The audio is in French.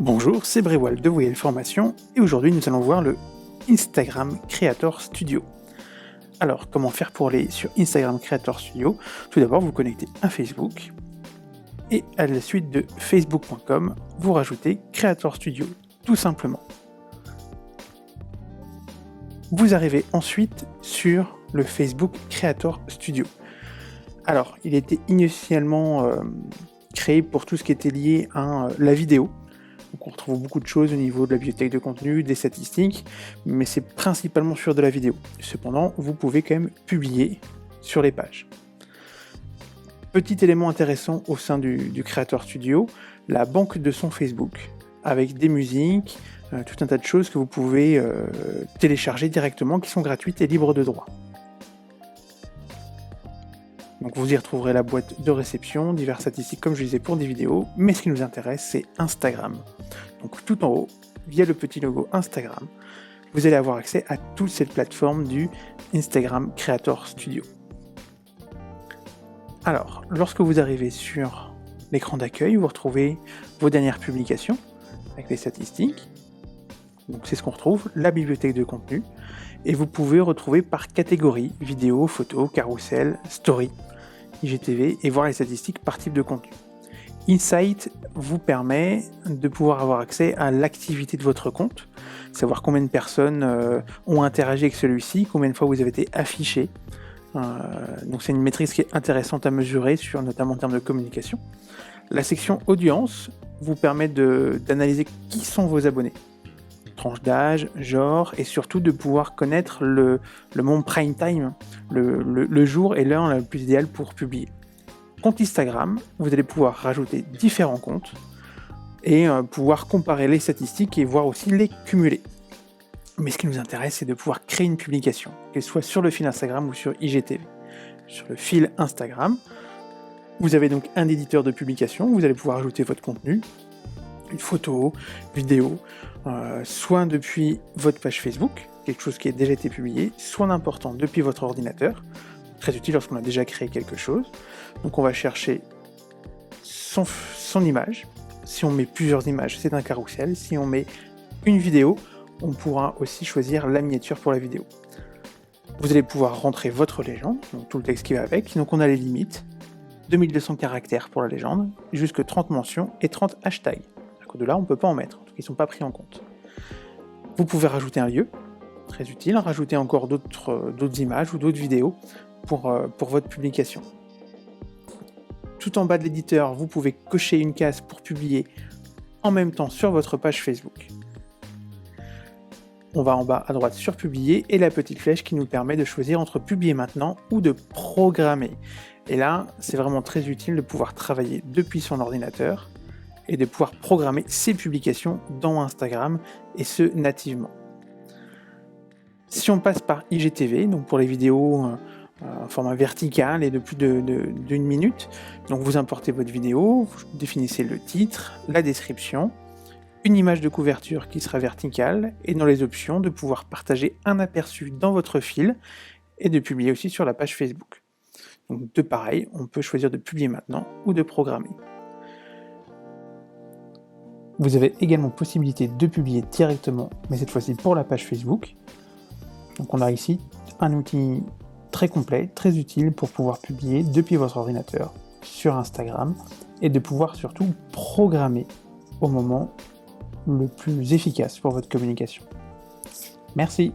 Bonjour, c'est Brévoil de Voyelle Formation et aujourd'hui nous allons voir le Instagram Creator Studio. Alors, comment faire pour aller sur Instagram Creator Studio? Tout d'abord, vous connectez à Facebook et à la suite de facebook.com, vous rajoutez Creator Studio, tout simplement. Vous arrivez ensuite sur le Facebook Creator Studio. Alors, il était initialement créé pour tout ce qui était lié à la vidéo. Donc on retrouve beaucoup de choses au niveau de la bibliothèque de contenu, des statistiques, mais c'est principalement sur de la vidéo. Cependant, vous pouvez quand même publier sur les pages. Petit élément intéressant au sein du Creator Studio, la banque de sons Facebook, avec des musiques, tout un tas de choses que vous pouvez télécharger directement, qui sont gratuites et libres de droit. Donc vous y retrouverez la boîte de réception, diverses statistiques comme je disais pour des vidéos, mais ce qui nous intéresse c'est Instagram. Donc tout en haut, via le petit logo Instagram, vous allez avoir accès à toute cette plateforme du Instagram Creator Studio. Alors, lorsque vous arrivez sur l'écran d'accueil, vous retrouvez vos dernières publications avec les statistiques. Donc c'est ce qu'on retrouve, la bibliothèque de contenu, et vous pouvez retrouver par catégorie, vidéo, photo, carrousel, story, IGTV, et voir les statistiques par type de contenu. Insight vous permet de pouvoir avoir accès à l'activité de votre compte, savoir combien de personnes ont interagi avec celui-ci, combien de fois vous avez été affiché. Donc c'est une métrique qui est intéressante à mesurer, notamment en termes de communication. La section audience vous permet d'analyser qui sont vos abonnés, tranche d'âge, genre, et surtout de pouvoir connaître le moment prime time, le jour et l'heure la plus idéale pour publier. Compte Instagram, vous allez pouvoir rajouter différents comptes et pouvoir comparer les statistiques et voir aussi les cumuler. Mais ce qui nous intéresse, c'est de pouvoir créer une publication, qu'elle soit sur le fil Instagram ou sur IGTV. Sur le fil Instagram, vous avez donc un éditeur de publication, vous allez pouvoir ajouter votre contenu, une photo, vidéo, soit depuis votre page Facebook, quelque chose qui a déjà été publié, soit n'importe depuis votre ordinateur, très utile lorsqu'on a déjà créé quelque chose. Donc on va chercher son image. Si on met plusieurs images, c'est un carrousel. Si on met une vidéo, on pourra aussi choisir la miniature pour la vidéo. Vous allez pouvoir rentrer votre légende, donc tout le texte qui va avec. Donc on a les limites, 2200 caractères pour la légende, jusque 30 mentions et 30 hashtags. Au-delà, on ne peut pas en mettre, en tout cas, ils ne sont pas pris en compte. Vous pouvez rajouter un lieu, très utile, rajouter encore d'autres images ou d'autres vidéos pour votre publication. Tout en bas de l'éditeur, vous pouvez cocher une case pour publier en même temps sur votre page Facebook. On va en bas à droite sur publier et la petite flèche qui nous permet de choisir entre publier maintenant ou de programmer. Et là, c'est vraiment très utile de pouvoir travailler depuis son ordinateur et de pouvoir programmer ses publications dans Instagram, et ce nativement. Si on passe par IGTV, donc pour les vidéos en format vertical et de plus d'une minute, donc vous importez votre vidéo, vous définissez le titre, la description, une image de couverture qui sera verticale, et dans les options de pouvoir partager un aperçu dans votre fil et de publier aussi sur la page Facebook. Donc de pareil, on peut choisir de publier maintenant ou de programmer. Vous avez également possibilité de publier directement, mais cette fois-ci pour la page Facebook. Donc on a ici un outil très complet, très utile pour pouvoir publier depuis votre ordinateur sur Instagram et de pouvoir surtout programmer au moment le plus efficace pour votre communication. Merci.